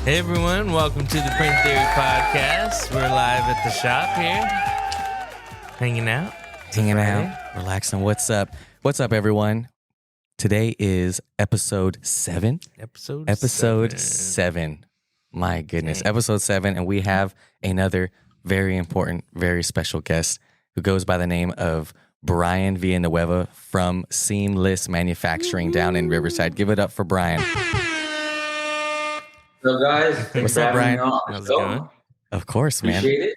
Hey everyone, welcome to the Print Theory Podcast. We're live at the shop here, hanging out, relaxing. What's up? What's up, everyone? Today is episode 7. Episode 7. My goodness, episode 7, and we have another very important, very special guest who goes by the name of Brian Villanueva from Seamless Manufacturing down in Riverside. Give it up for Brian. So guys, What's up, Brian? How's it going? Of course, man. Appreciate it.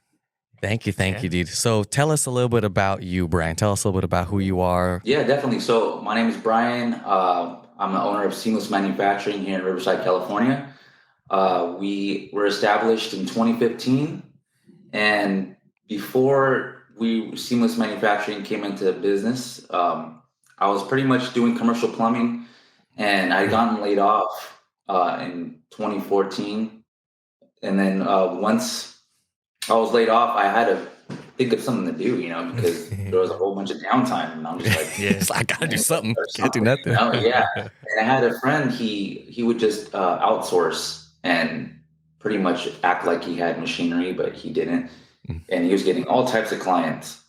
Thank you, dude. So tell us a little bit about you, Brian. Tell us a little bit about who you are. Yeah, definitely. So my name is Brian. I'm the owner of Seamless Manufacturing here in Riverside, California. We were established in 2015, and before Seamless Manufacturing came into business, I was pretty much doing commercial plumbing, and I'd gotten laid off in 2014. And then once I was laid off, I had to think of something to do, because there was a whole bunch of downtime, and I'm just like, I gotta do something. Can't do nothing. Yeah. And I had a friend, he would just outsource and pretty much act like he had machinery, but he didn't. And he was getting all types of clients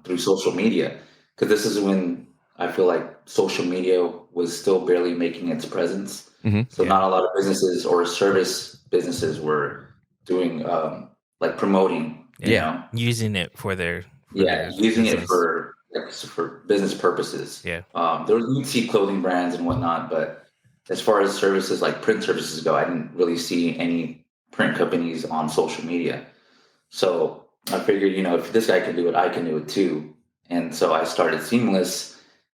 through social media, because this is when I feel like social media was still barely making its presence. So not a lot of businesses or service businesses were doing promoting, using it for their using it for business purposes. There you'd see clothing brands and whatnot, but as far as services like print services go, I didn't really see any print companies on social media. So I figured, if this guy can do it, I can do it too. And so I started Seamless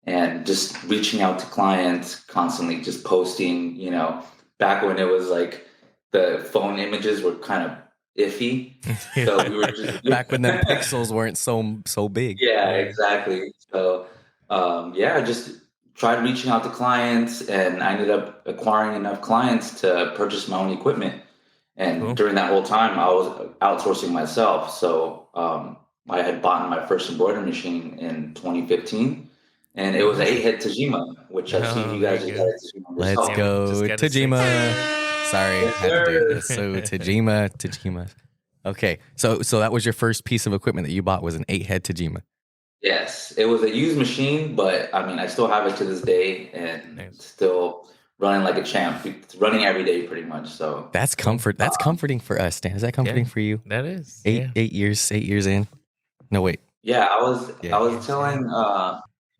and just reaching out to clients, constantly just posting, back when it was like the phone images were kind of iffy. So we were just back when the pixels weren't so big. Yeah, exactly. So I just tried reaching out to clients, and I ended up acquiring enough clients to purchase my own equipment. And during that whole time, I was outsourcing myself. So I had bought my first embroidery machine in 2015. And it was an 8-head Tajima, which I've seen you guys just got a Tajima. Let's go, Tajima. Sorry, I had to do this. So Tajima. Okay, so that was your first piece of equipment that you bought, was an 8-head Tajima. Yes, it was a used machine, but I still have it to this day, and it's still running like a champ. It's running every day, pretty much. So that's comfort. That's comforting for us, Dan. Is that comforting for you? That is 8 years in. No, wait. Yeah, I was telling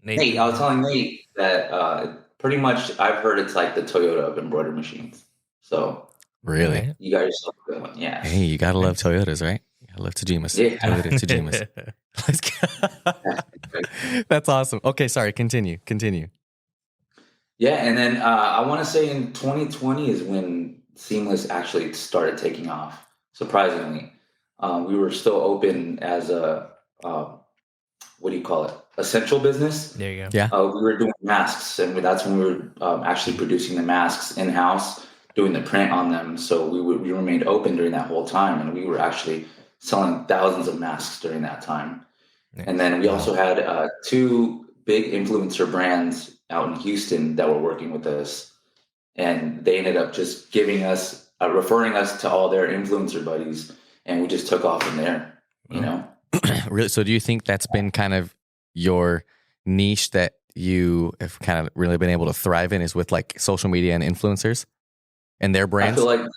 Nate that pretty much I've heard it's like the Toyota of embroidery machines. So really, you got yourself a good one. Yeah. Hey, you gotta love Toyotas, right? You gotta love Tajimas. Yeah. Toyota Tajimas. Let's go. That's awesome. Okay, sorry. Continue. Yeah, and then I want to say in 2020 is when Seamless actually started taking off. Surprisingly, we were still open as a essential business. There you go. Yeah. We were doing masks, and that's when we were actually producing the masks in-house, doing the print on them. So we remained open during that whole time, and we were actually selling thousands of masks during that time. Nice. And then we also had 2 big influencer brands out in Houston that were working with us, and they ended up just giving us, referring us to all their influencer buddies, and we just took off from there, Really? So do you think that's been kind of your niche that you have kind of really been able to thrive in, is with like social media and influencers and their brands? I feel like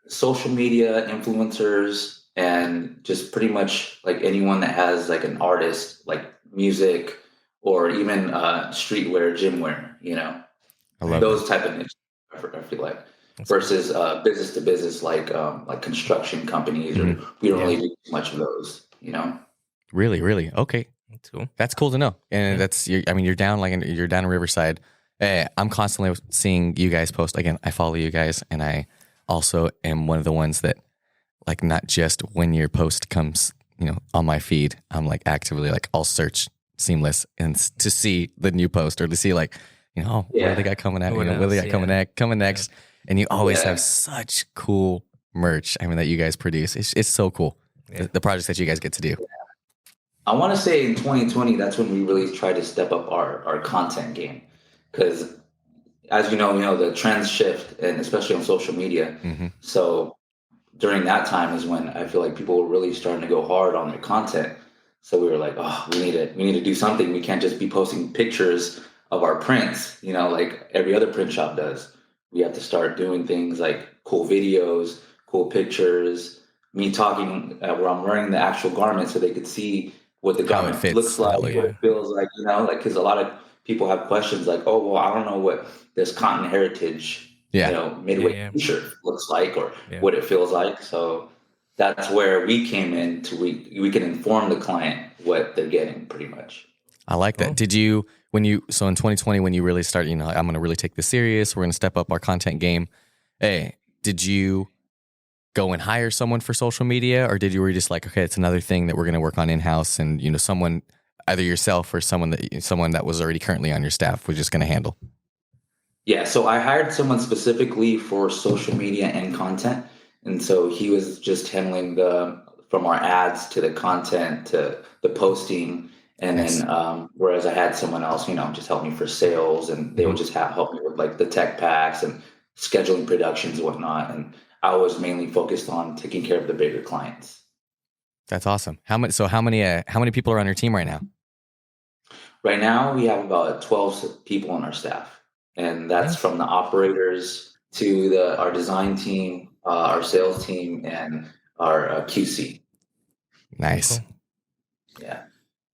social media, influencers, and just pretty much like anyone that has like an artist, like music or even streetwear, gym wear, I love those type of niches, I feel like. Versus business to business, like construction companies, or we don't really do much of those, Really? Okay. That's cool. That's cool to know. And you're down in Riverside. I'm constantly seeing you guys post. Again, I follow you guys, and I also am one of the ones that, like, not just when your post comes, on my feed, I'm like actively like, I'll search Seamless and to see the new post, or to see like, what do they got coming out? What do they got coming next? And you always have such cool merch. That you guys produce. It's so cool. The projects that you guys get to do. I want to say in 2020, that's when we really tried to step up our content game, because as the trends shift, and especially on social media. Mm-hmm. So during that time is when I feel like people were really starting to go hard on their content. So we were like, oh, we need to do something. We can't just be posting pictures of our prints, like every other print shop does. We have to start doing things like cool videos, cool pictures, me talking where I'm wearing the actual garment so they could see what the How it garment fits. looks like, Oh, what yeah. it feels like, like, because a lot of people have questions like, oh, well, I don't know what this Cotton Heritage, Yeah. midway Yeah. t-shirt looks like, or Yeah. what it feels like. So that's where we came in to we can inform the client what they're getting pretty much. I like that. Cool. Did you, so in 2020, when you really start, I'm going to really take this serious, we're going to step up our content game. Hey, did you go and hire someone for social media, or were you just like, okay, it's another thing that we're going to work on in-house, and, someone, either yourself or someone that was already currently on your staff was just going to handle? Yeah. So I hired someone specifically for social media and content. And so he was just handling from our ads to the content to the posting. And Nice. then, whereas I had someone else, just help me for sales, and they would just help me with like the tech packs and scheduling productions and whatnot. And I was mainly focused on taking care of the bigger clients. That's awesome. How many people are on your team right now? Right now, we have about 12 people on our staff, and that's Nice. from the operators to our design team, our sales team, and our QC. Nice. Cool. Yeah.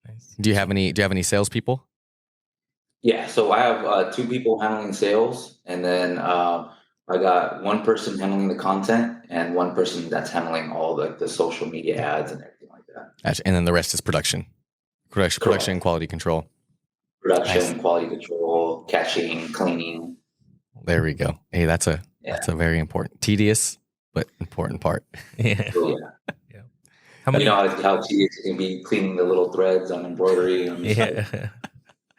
Nice. Do you have any salespeople? Yeah, so I have 2 people handling sales, and then I got one person handling the content, and one person that's handling all the social media ads and everything like that. And then the rest is production, and quality control. Production, Nice. quality control, catching, cleaning. There we go. Hey, that's a very important, tedious but important part. Yeah. So, yeah. Yeah. How many? How tedious it can be cleaning the little threads on embroidery. Yeah.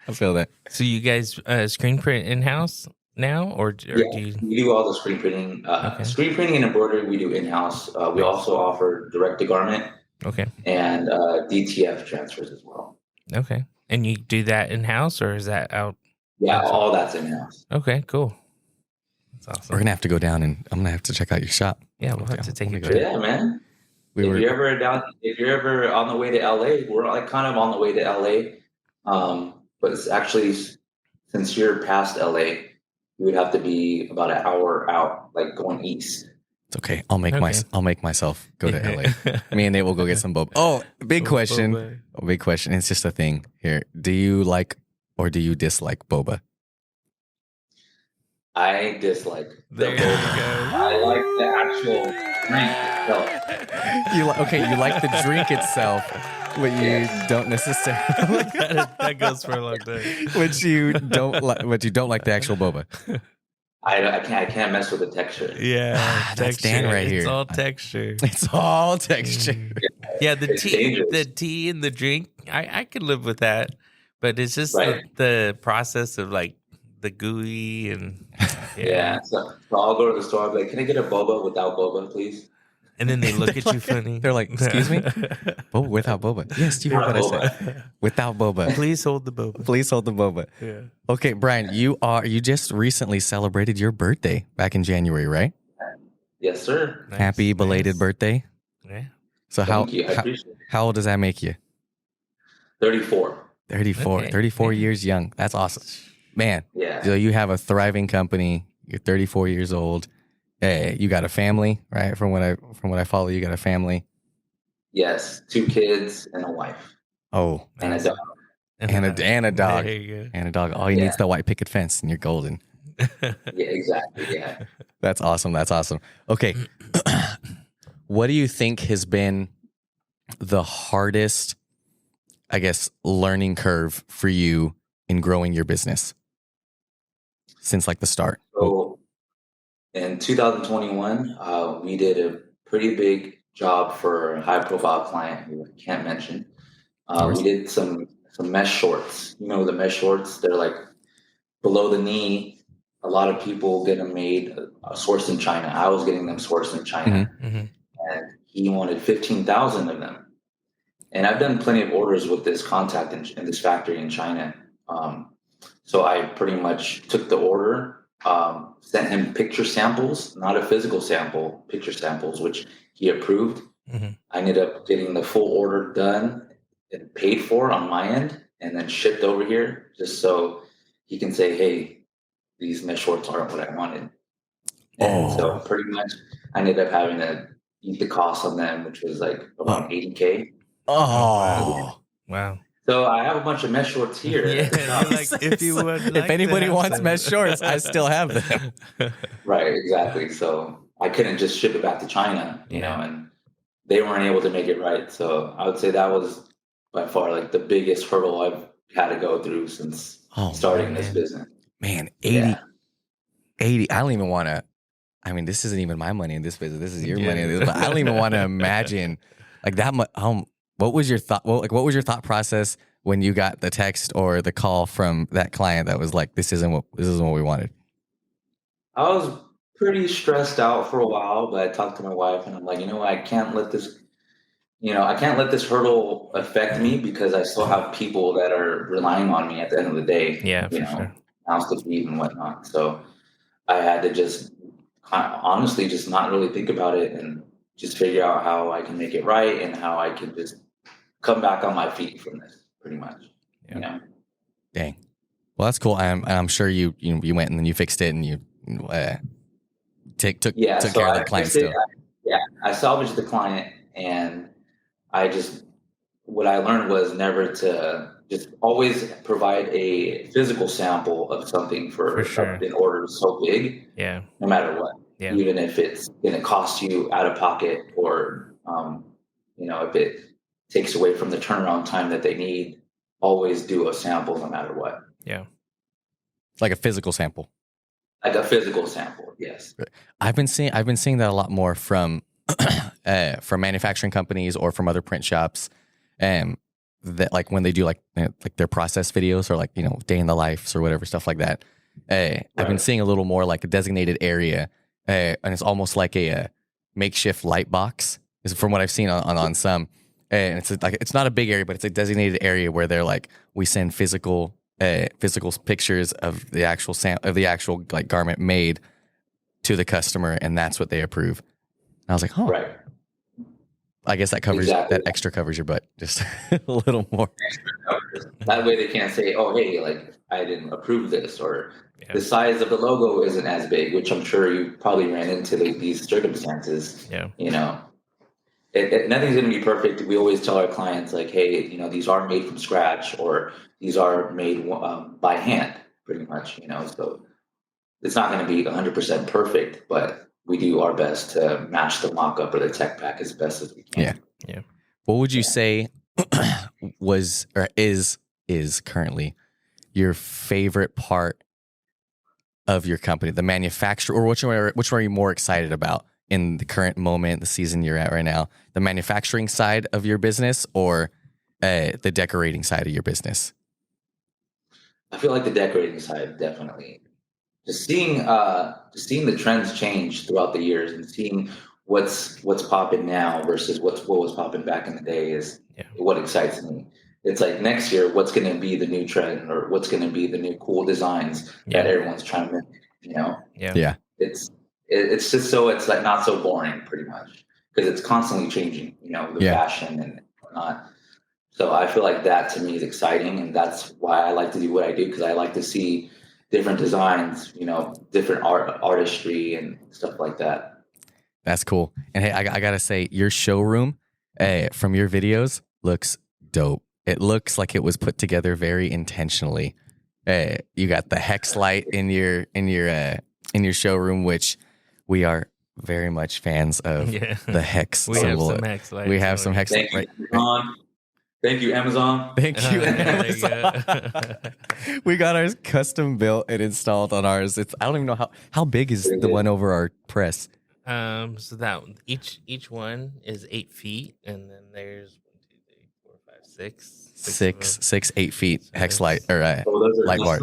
I feel that. So you guys screen print in house now, or do you? We do all the screen printing. Okay. Screen printing and embroidery we do in-house. We also offer direct-to-garment Okay. and DTF transfers as well. Okay. And you do that in house, or is that out? Yeah, outside? all that's in-house. Okay. Cool. That's awesome. We're gonna have to go down, and I'm gonna have to check out your shop. Yeah, we'll have to take a Let me go trip. Yeah, man. We if were. you're ever on the way to LA, we're like kind of on the way to LA. But it's actually, since you're past LA, you would have to be about an hour out, like going east. It's okay. I'll make myself go to Yeah. LA. Me and Nate will go get some boba. Oh, big question. Boba. Oh, big question. It's just a thing here. Do you like or do you dislike boba? I dislike the There you boba. go. I like the actual drink itself. You like the drink itself, but you Yes. don't necessarily. that goes for a long time. But you don't like the actual boba. I can't mess with the texture. Yeah, That's texture. Dan right here. It's all texture. It's all texture. Yeah, the It's tea, dangerous. the tea and the drink, I could live with that, but it's just Right. the process of like the gooey and Yeah. So I'll go to the store. I'll be like, can I get a boba without boba, please? and then they look at you funny. They're like, "Excuse me? Boba without boba." Yes, you heard what I said. Without boba. Please hold the boba. Please hold the boba. Yeah. Okay, Brian, you just recently celebrated your birthday back in January, right? Yes, sir. Nice, Happy belated nice. birthday. Yeah. So Thank you. I appreciate it. how old does that make you? 34. 34. Okay. 34 years young. That's awesome. Man, Yeah. so you have a thriving company. You're 34 years old. Hey, you got a family, right? From what I follow, you got a family. Yes. 2 kids and a wife Oh, and a dog. and a dog. There you And a dog. All you Yeah. need is the white picket fence and you're golden. go. Yeah, exactly. Yeah. That's awesome. That's awesome. Okay. What do you think has been the hardest, I guess, learning curve for you in growing your business since like the start? So in 2021, we did a pretty big job for a high-profile client who I can't mention. We did some mesh shorts. You know the mesh shorts? They're like below the knee. A lot of people get them made sourced in China. I was getting them sourced in China, Mhm. and he wanted 15,000 of them. And I've done plenty of orders with this contact in this factory in China. So I pretty much took the order sent him picture samples, not a physical sample, picture samples, which he approved. I ended up getting the full order done and paid for on my end, and then shipped over here just so he can say, "Hey, these mesh shorts aren't what I wanted." And so pretty much I ended up having to eat the cost on them, which was like around $80K. Oh, wow. So I have a bunch of mesh shorts here. Yeah, like, if you would if like to anybody have wants some. mesh shorts, I still have them. Right, exactly. So I couldn't just ship it back to China, you know, and they weren't able to make it right. So I would say that was by far like the biggest hurdle I've had to go through since starting this business. Man, 80. I don't even want to. I mean, this isn't even my money in this business. This is your money in this. But I don't even want to imagine like that much. What was your thought? What was your thought process when you got the text or the call from that client that was like, "This isn't what we wanted"? I was pretty stressed out for a while, but I talked to my wife and I'm like, you know what, I can't let this hurdle affect me because I still have people that are relying on me at the end of the day. Yeah, you for know, sure. house to feed and whatnot. So I had to just honestly just not really think about it and just figure out how I can make it right and how I can just come back on my feet from this, pretty much. Yeah. You know. Dang. Well, that's cool. I'm sure you went and then you fixed it and you took care of the client still. I salvaged the client, and what I learned was never to just always provide a physical sample of something for sure. an order so big, no matter what, even if it's going to cost you out of pocket or, if it takes away from the turnaround time that they need, always do a sample no matter what. Yeah. Like a physical sample. Like a physical sample, yes. I've been seeing that a lot more from manufacturing companies or from other print shops, that like when they do like their process videos or like day in the lives or whatever stuff like that. I've been seeing a little more like a designated area, and it's almost like a makeshift light box. Is from what I've seen on some, and it's like it's not a big area, but it's a designated area where they're like we send physical pictures of the actual like garment made to the customer, and that's what they approve. And I was like, oh, right. I guess that covers that extra covers your butt just a little more. That way they can't say, oh, hey, like I didn't approve this, or the size of the logo isn't as big, which I'm sure you probably ran into these circumstances. Yeah. Nothing's going to be perfect. We always tell our clients like, hey, these are made from scratch, or these are made by hand, pretty much, so it's not going to be 100% perfect, but we do our best to match the mock-up or the tech pack as best as we can. Yeah. What would you say was or is currently your favorite part of your company, the manufacturer, or which one are you more excited about in the current moment, the season you're at right now? The manufacturing side of your business or the decorating side of your business? I feel like the decorating side, definitely. Just seeing the trends change throughout the years and seeing what's popping now versus what was popping back in the day is what excites me. It's like next year, what's going to be the new trend or what's going to be the new cool designs that everyone's trying to make, Yeah. It's just so it's like not so boring, pretty much, because it's constantly changing, the fashion and whatnot. So I feel like that to me is exciting, and that's why I like to do what I do, because I like to see different designs, different artistry and stuff like that. That's cool. And hey, I gotta say, your showroom from your videos looks dope. It looks like it was put together very intentionally. You got the hex light in your showroom, which we are very much fans of. The hex symbol. Have some hex lights. We have some hex lights. Thank you, Amazon. Thank you, Amazon. We got ours custom built and installed on ours. I don't even know how big is the one over our press. So that each one is 8 feet, and then there's 1, 2, 3, 4, 5, 6, 8 feet hex light or light bar.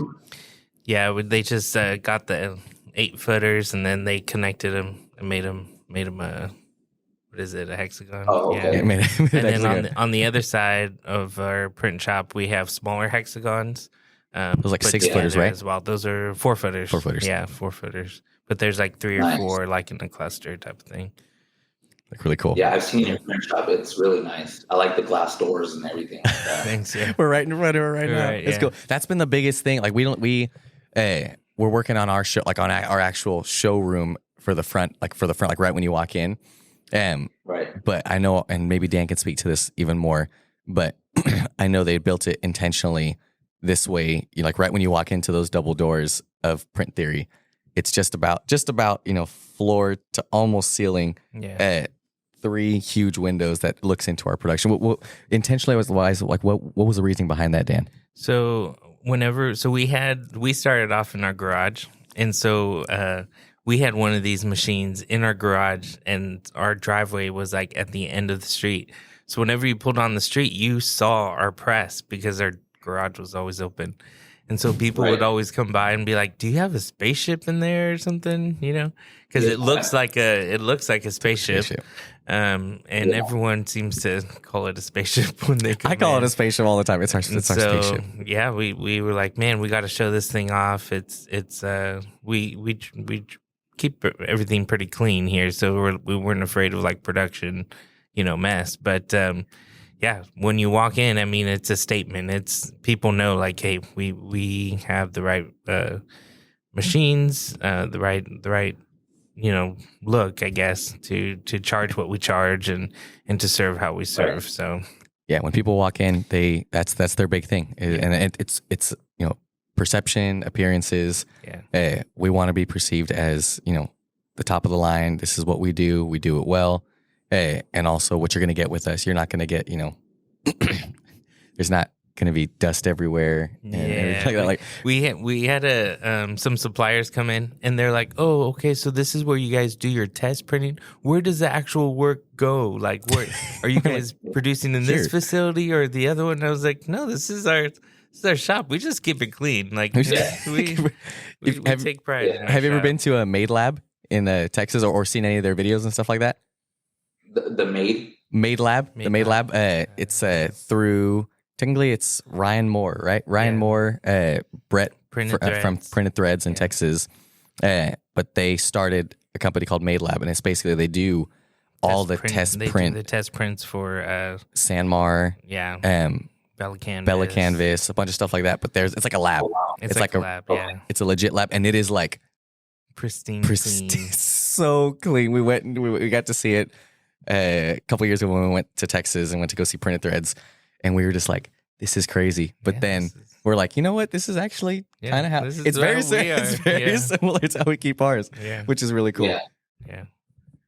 Yeah, they just got the 8-footers, and then they connected them and made them what is it, a hexagon? Oh, okay. Yeah. And then on the other side of our print shop, we have smaller hexagons Those like put 6 together footers, right? As well, those are 4-footers. 4-footers. Yeah, 4-footers. But there's like 3 or Nice. 4 like in a cluster type of thing. Like really cool. Yeah, I've seen your print shop. It's really nice. I like the glass doors and everything like that. Thanks. Yeah. We're right in front of it right now. Right, It's yeah. cool. That's been the biggest thing. Like we're working on our show, like on our actual showroom for the front, like right when you walk in. Right. But I know, and maybe Dan can speak to this even more, but I know they built it intentionally this way. Like right when you walk into those double doors of Print Theory, it's just about, floor to almost ceiling. Yeah. 3 huge windows that looks into our production. What intentionally was wise? Like what was the reasoning behind that, Dan? So we started off in our garage, and so we had one of these machines in our garage, and our driveway was like at the end of the street. So whenever you pulled on the street, you saw our press because our garage was always open. And so people would always come by and be like, "Do you have a spaceship in there or something?" Because it looks like a spaceship. And everyone seems to call it a spaceship when they come I call in. it a spaceship all the time. It's our spaceship. Yeah, we were like, man, we got to show this thing off. We keep everything pretty clean here, so we weren't afraid of like production, mess. But yeah, when you walk in, I mean, it's a statement. It's people know like, hey, we have the right machines, the right look, I guess, to charge what we charge and to serve how we serve. Right. So Yeah, when people walk in, that's their big thing, and it's perception, appearances. yeah, We want to be perceived as the top of the line. This is what we do. We do it well. And also what you're going to get with us. You're not going to get there's not going to be dust everywhere. And everything like that. we had some suppliers come in, and they're like, "Oh, okay, so this is where you guys do your test printing. Where does the actual work go? Like, where are you guys producing in this facility or the other one?" And I was like, "No, this is our shop. We just keep it clean. Like, we take pride." in our Have you ever shop. been to a Made Lab in Texas or seen any of their videos and stuff like that? The Made Lab, the Made Lab. It's through technically it's Ryan Moore, right? Ryan Moore, Brett from Printed Threads in Texas. But they started a company called Made Lab, and it's basically they do all the test prints for Sanmar, Bella Canvas, a bunch of stuff like that. But it's like a lab. It's like a lab. Yeah, it's a legit lab, and it is like pristine, so clean. We went and we got to see it a couple of years ago when we went to Texas and went to go see Printed Threads, and we were just like, "This is crazy." But then we're like, you know what? This is actually kind of how it's very similar to how we keep ours, which is really cool.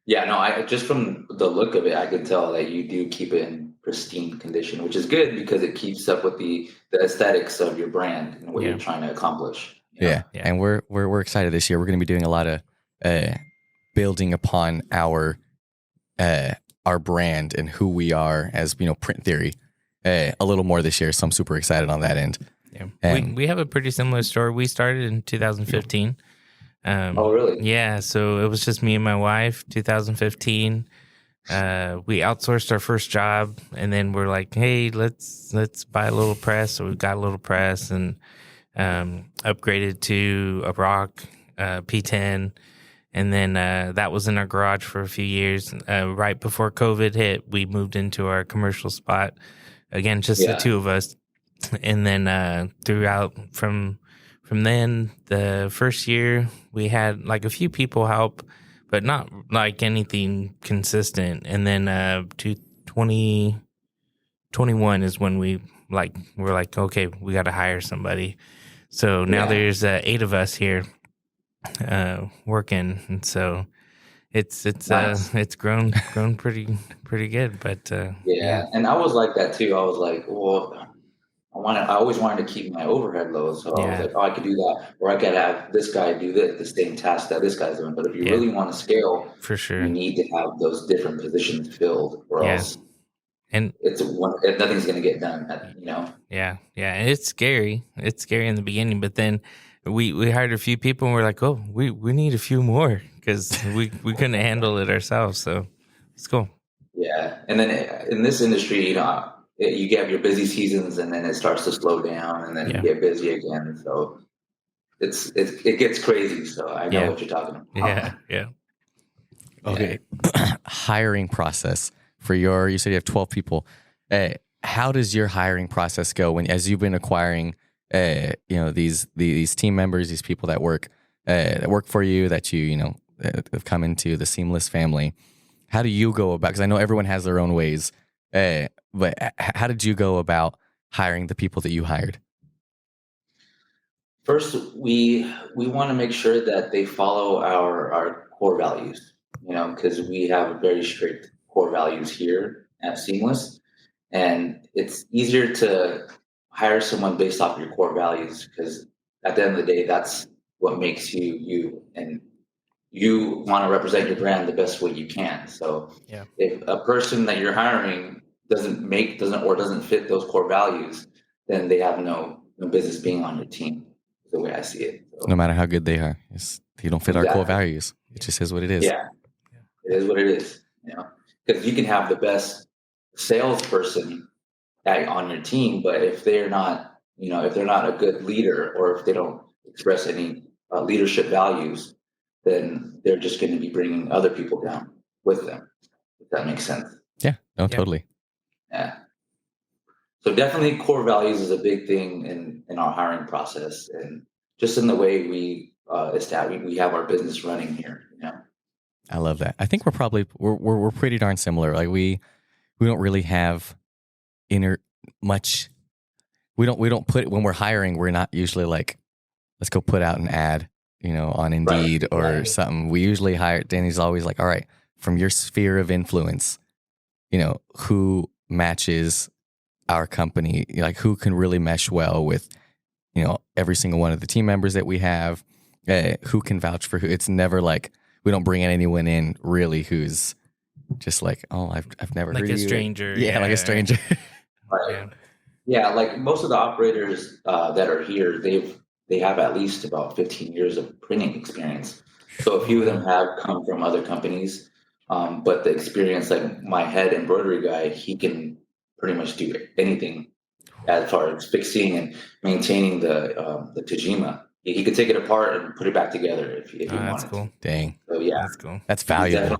Yeah. No, I just from the look of it, I could tell that you do keep it in pristine condition, which is good because it keeps up with the aesthetics of your brand and what you're trying to accomplish. Yeah. And we're excited this year. We're going to be doing a lot of building upon our brand and who we are as Print Theory a little more this year. So I'm super excited on that end. Yeah, we have a pretty similar story. We started in 2015. Oh, really? Yeah, so it was just me and my wife. 2015. We outsourced our first job, and then we're like, hey, let's buy a little press. So we got a little press and upgraded to a Rock P10. And then that was in our garage for a few years. Right before COVID hit, we moved into our commercial spot. Again, just the two of us. And then throughout from then, the first year, we had like a few people help, but not like anything consistent. And then 2021 is when we're like, okay, we got to hire somebody. So now there's 8 of us here working, and so it's grown pretty good. But and I was like that too. I was like, well, I always wanted to keep my overhead low, so I was like, oh, I could do that, or I could have this guy do the same task that this guy's doing. But if you really want to scale, for sure, you need to have those different positions filled, or else nothing's going to get done. Yeah, and it's scary. It's scary in the beginning, but then we hired a few people, and we're like, oh, we need a few more because we couldn't handle it ourselves. So it's cool. Yeah, and then in this industry, you get your busy seasons, and then it starts to slow down, and then you get busy again. So it gets crazy. So I know what you're talking about. Yeah. Okay. Hiring process for you said you have 12 people. How does your hiring process go as you've been acquiring, these team members, these people that work for you, that have come into the Seamless family? How do you go about, because I know everyone has their own ways, but how did you go about hiring the people that you hired? First, we want to make sure that they follow our core values, because we have very strict core values here at Seamless, and it's easier to hire someone based off your core values, because at the end of the day, that's what makes you you, and you want to represent your brand the best way you can. So if a person that you're hiring doesn't fit those core values, then they have no business being on your team, the way I see it. So, no matter how good they are, they don't fit our core values. It just is what it is. Yeah, it is what it is. Because you can have the best salesperson on your team, but if they're not, if they're not a good leader, or if they don't express any leadership values, then they're just going to be bringing other people down with them, if that makes sense. Yeah, no, totally. Yeah. So definitely core values is a big thing in our hiring process, and just in the way we have our business running here. I love that. I think we're pretty darn similar. Like we don't really have much. We don't put, when we're hiring, we're not usually like, let's go put out an ad, on Indeed or something. We usually hire, Danny's always like, all right, from your sphere of influence, who matches our company, like who can really mesh well with, every single one of the team members that we have, who can vouch for who. It's never like, we don't bring anyone in really who's just like, oh, I've never heard of you. Like a stranger. Yeah, like a stranger. Right. Yeah, like most of the operators that are here, they have at least about 15 years of printing experience. So a few of them have come from other companies, but the experience, like my head embroidery guy, he can pretty much do anything as far as fixing and maintaining the Tajima. He could take it apart and put it back together if he wanted. That's cool. Dang. So yeah, that's cool. That's valuable.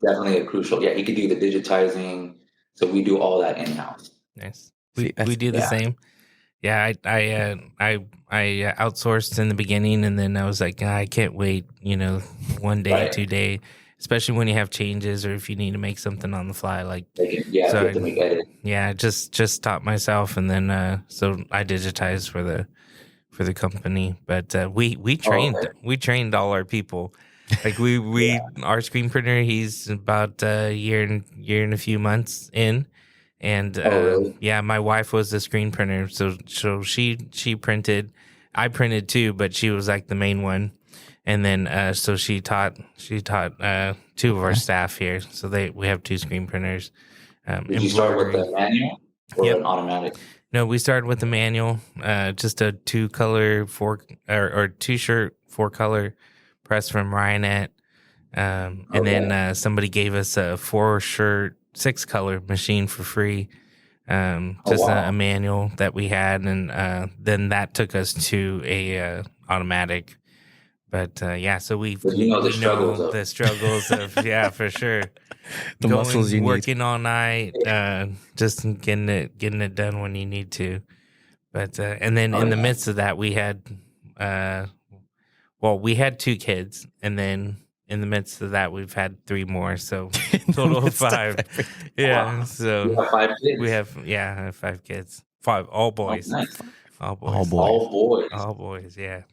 Definitely a crucial. Yeah, he could do the digitizing. So we do all that in-house. Nice. We do the same. Yeah, I outsourced in the beginning, and then I was like, I can't wait, 1 day, 2 day, especially when you have changes or if you need to make something on the fly. Like, I just taught myself, and then so I digitized for the company. But we trained all our people. Like our screen printer, he's about a year and a few months in. And really? my wife was the screen printer, so she printed. I printed too, but she was like the main one. And then so she taught two of our staff here. So we have two screen printers. Did you start with the manual or an automatic? No, we started with the manual. Just a 2-color or 2-shirt 4-color press from Ryanet. And then somebody gave us a 4-shirt 6-color machine for free, a manual that we had, and then that took us to a automatic. But so we know the struggles of for sure. The muscles you working all night, just getting it done when you need to. But and then in the midst of that, we had we had 2 kids, and then in the midst of that, we've had 3 more, so total of 5. Yeah, wow. So you have 5 kids. We have I have 5 kids. 5, all boys. Oh, nice. All boys. Yeah.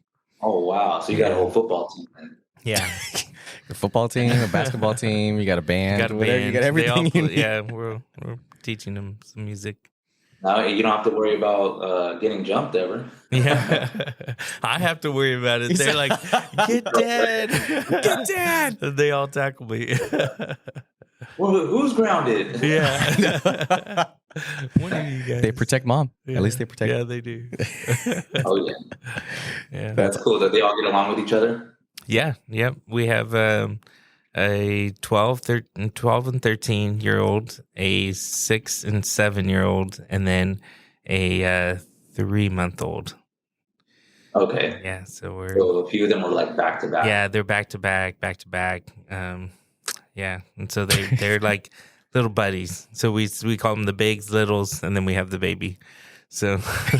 Oh wow! So you got a whole football team then. Yeah, a football team, a basketball team. You got a band. You got everything. Yeah, we're teaching them some music. Now you don't have to worry about getting jumped ever. Yeah, I have to worry about it. They're like, "Get dead, get dead." They all tackle me. Well, who's grounded? Yeah. One of you guys. They protect mom. Yeah. At least they protect. Yeah, they do. Oh yeah. That's cool that they all get along with each other. Yeah. Yep. We have a 12 and 13-year-old, a 6 and 7-year-old, and then a 3-month-old. Okay. Yeah, so a few of them were like back to back. Yeah, they're back to back. Yeah, and so they're like little buddies. So we call them the bigs, littles, and then we have the baby. So I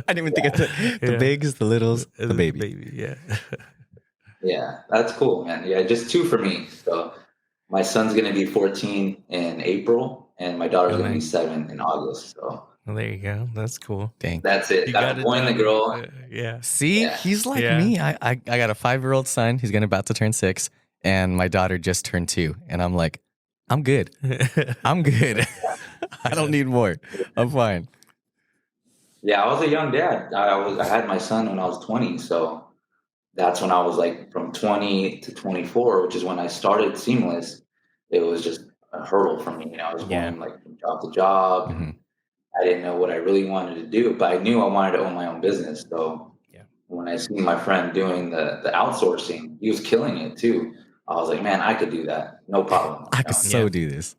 didn't even think of the bigs, the littles, the baby. Yeah. Yeah, that's cool, man. Yeah, just 2 for me. So my son's gonna be 14 in April, and my daughter's gonna be 7 in August. So well, there you go. That's cool. Dang, that's it. You Got a boy and the girl. Yeah. See, he's like me. I got a 5-year-old son. He's about to turn 6, and my daughter just turned 2, and I'm like, I'm good. I'm good. I don't need more. I'm fine. Yeah, I was a young dad. I had my son when I was 20, so that's when I was like from 20 to 24, which is when I started Seamless. It was just a hurdle for me. I was going like from job to job. Mm-hmm. I didn't know what I really wanted to do, but I knew I wanted to own my own business. So when I seen my friend doing the outsourcing, he was killing it too. I was like, man, I could do that. No problem. I could so do this.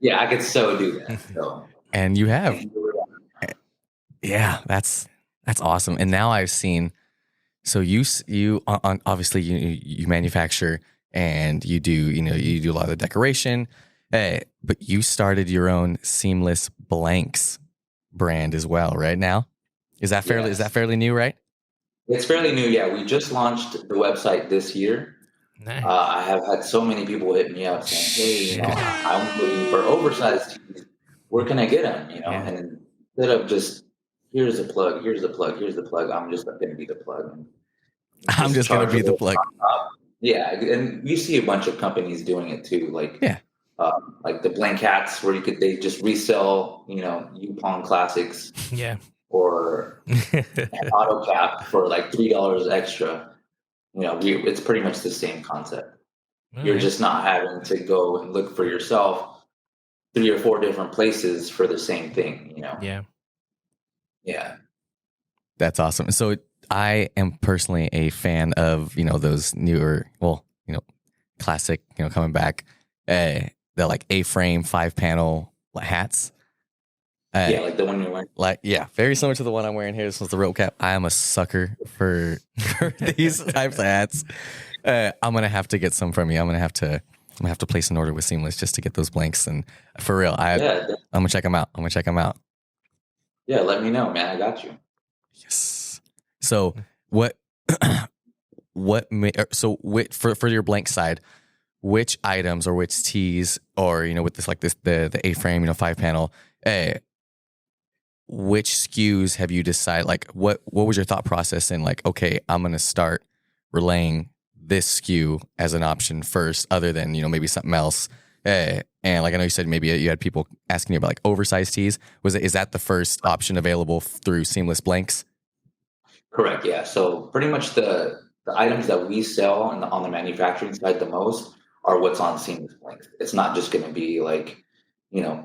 Yeah, I could so do that. So and you have. Yeah, that's awesome. And now I've seen, so you obviously you manufacture and you do a lot of the decoration, but you started your own Seamless Blanks brand as well, right now? Is that fairly new, right? It's fairly new. Yeah, we just launched the website this year. Nice. I have had so many people hit me up saying, "Hey, I'm looking for oversized tees. Where can I get them?" And instead of just here's the plug, I'm just going to be the plug. I'm just going to be the plug. Yeah, and you see a bunch of companies doing it too, like like the Blank Hats, where they just resell, Yupon classics, or an auto cap for like $3 extra. It's pretty much the same concept. You're just not having to go and look for yourself 3 or 4 different places for the same thing. Yeah. That's awesome. So I am personally a fan of, those newer, classic, coming back, the like A-frame 5-panel hats. Like the one you're wearing. Very similar to the one I'm wearing here. This was the rope cap. I am a sucker for these types of hats. I'm gonna have to get some from you. I'm gonna have to place an order with Seamless just to get those blanks. And for real, I'm gonna check them out. Yeah, let me know, man. I got you. Yes. So for your blank side, which items or which tees, or with the A-frame, 5-panel, which SKUs have you decided? Like, what was your thought process in like, okay, I'm gonna start relaying this SKU as an option first, other than maybe something else? And like I know you said maybe you had people asking you about like oversized tees. Is that the first option available through Seamless Blanks? Correct. Yeah. So pretty much the items that we sell on the manufacturing side the most are what's on Seamless Blanks. It's not just going to be like,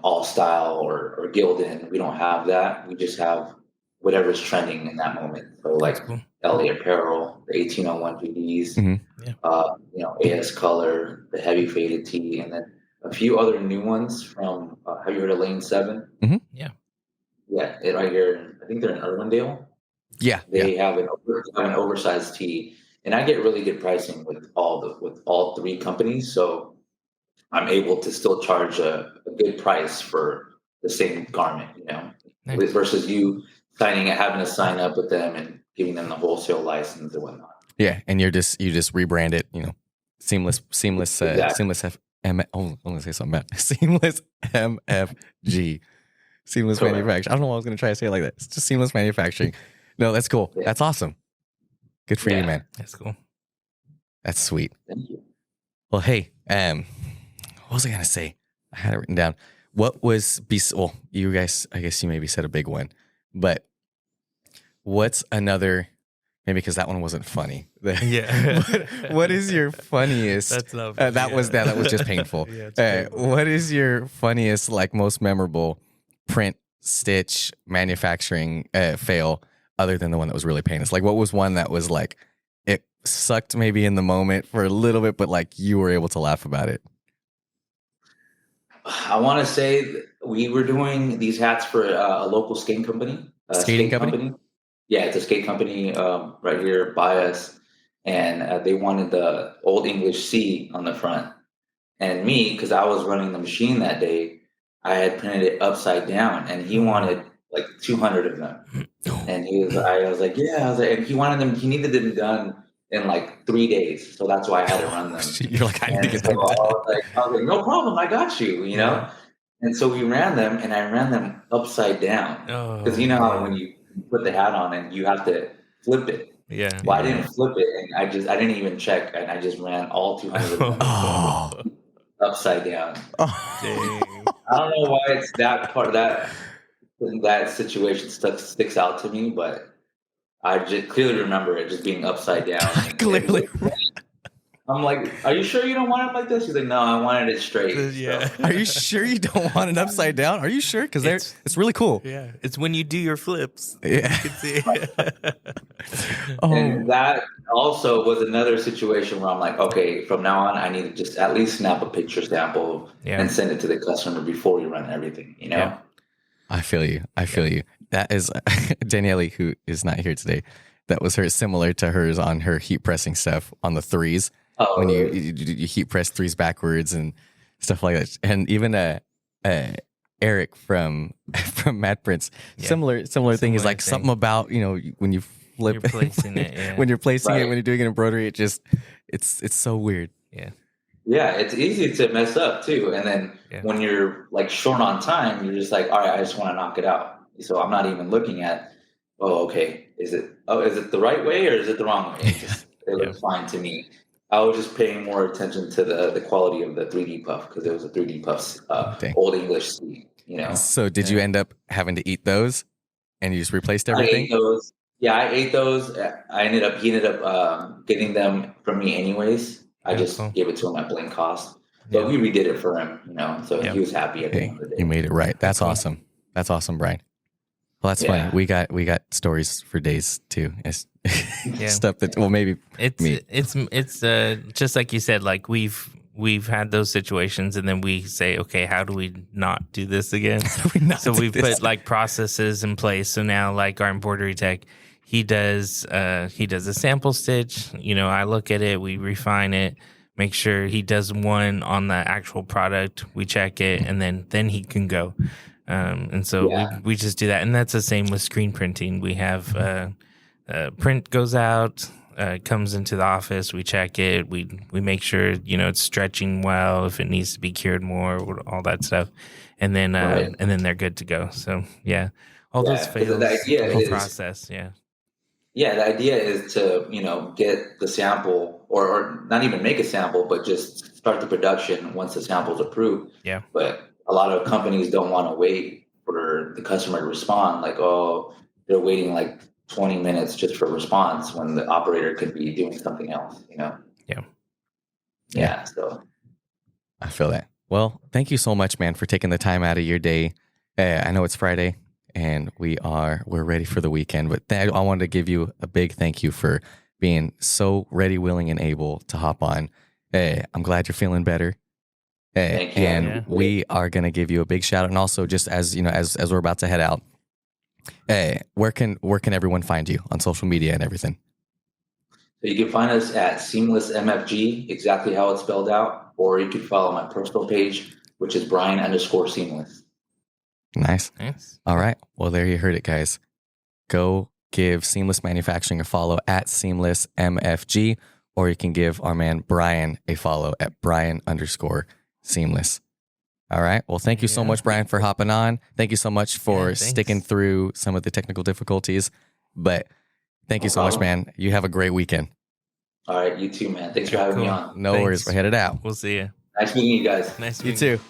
all style or Gildan. We don't have that. We just have whatever's trending in that moment. So like LA Apparel, the 1801 GDs, AS Color, the heavy faded tee, and then a few other new ones from, have you heard of Lane 7? Mm-hmm. Yeah, right here. I think they're in Irwindale. Yeah. They have an oversized tee, and I get really good pricing with all 3 companies. So I'm able to still charge a good price for the same garment, nice. Versus you having to sign up with them and giving them the wholesale license and whatnot. Yeah, and you just rebrand it, Seamless, exactly. Seamless I'm gonna say something bad. Seamless MFG, Seamless Correct. Manufacturing. I don't know why I was gonna try to say it like that. It's just Seamless Manufacturing. No, that's cool. Yeah. That's awesome. Good for you, man. That's cool. That's sweet. Thank you. Well, hey, what was I gonna say? I had it written down. What was you guys? I guess you maybe said a big one, but what's another? Maybe because that one wasn't funny. Yeah. What is your funniest? That's not funny. That was just painful. What is your funniest, like most memorable print stitch manufacturing fail, other than the one that was really painless? Like, what was one that was like sucked maybe in the moment for a little bit, but like you were able to laugh about it? I want to say we were doing these hats for a local skate company. Skating company? Yeah, it's a skate company right here by us, and they wanted the Old English C on the front. And me, because I was running the machine that day, I had printed it upside down, and he wanted like 200 of them. And I was like, yeah, and he wanted them. He needed them done in like 3 days, so that's why I had to run them. You're like, I need to And get so them done. I was like, no problem, I got you, you know. And so we ran them, and I ran them upside down because you know how when you put the hat on and you have to flip it. Yeah. Well, I didn't flip it, and I didn't even check, and I just ran all 200 of them upside down. Dang. I don't know why it's that part that situation sticks out to me, but I just clearly remember it just being upside down. Clearly. I'm like, are you sure you don't want it like this? He's like, no, I wanted it straight. Yeah. So. Are you sure you don't want it upside down? Are you sure? Because it's really cool. Yeah. It's when you do your flips. Yeah. You can see it. And that also was another situation where I'm like, okay, from now on, I need to just at least snap a picture sample and send it to the customer before we run everything, you know? Yeah. I feel you. You. That is Danielle, who is not here today. That was similar to hers on her heat pressing stuff on the threes. Oh, when you heat press threes backwards and stuff like that. And even Eric from Mad Prince, similar thing is like something about, when you flip, you're placing it, when you're placing it, when you're doing an embroidery, it's so weird. Yeah, it's easy to mess up too. And then when you're like short on time, you're just like, all right, I just want to knock it out. So I'm not even looking at, is it the right way or is it the wrong way? It looks fine to me. I was just paying more attention to the quality of the 3D puff because it was a 3D puff, Old English C, you know. So did you end up having to eat those and you just replaced everything? I ate those. Yeah, I ate those. He ended up getting them from me anyways. I just gave it to him at blank cost. But we redid it for him, you know, so he was happy at the end of the day. You made it right. That's awesome. That's awesome, Brian. Well, that's funny. We got stories for days too. It's stuff that maybe it's just like you said. Like we've had those situations, and then we say, okay, how do we not do this again? So we put like processes in place. So now, like our embroidery tech, he does a sample stitch. You know, I look at it, we refine it, make sure he does one on the actual product. We check it, and then he can go. And so we just do that. And that's the same with screen printing. We have print goes out, comes into the office, we check it, we make sure, it's stretching well, if it needs to be cured more, all that stuff. And then they're good to go. So all those fails, the whole process. Yeah, the idea is to, get the sample or not even make a sample, but just start the production once the sample's approved. Yeah. But a lot of companies don't want to wait for the customer to respond. Like, they're waiting like 20 minutes just for a response when the operator could be doing something else, you know? Yeah. So I feel that. Well, thank you so much, man, for taking the time out of your day. I know it's Friday and we're ready for the weekend, but I wanted to give you a big thank you for being so ready, willing, and able to hop on. I'm glad you're feeling better. And we are going to give you a big shout out. And also just as we're about to head out, where can everyone find you on social media and everything? So you can find us at Seamless MFG, exactly how it's spelled out, or you can follow my personal page, which is Brian_Seamless. Nice. All right. Well, there you heard it, guys. Go give Seamless Manufacturing a follow at Seamless MFG, or you can give our man Brian a follow at Brian_Seamless. All right. Well, thank you so much, Brian, for hopping on. Thank you so much for sticking through some of the technical difficulties. But thank you so much, man. You have a great weekend. All right. You too, man. Thanks for having me on. No worries. We're headed out. We'll see you. Nice meeting you guys. Nice meeting you. You too.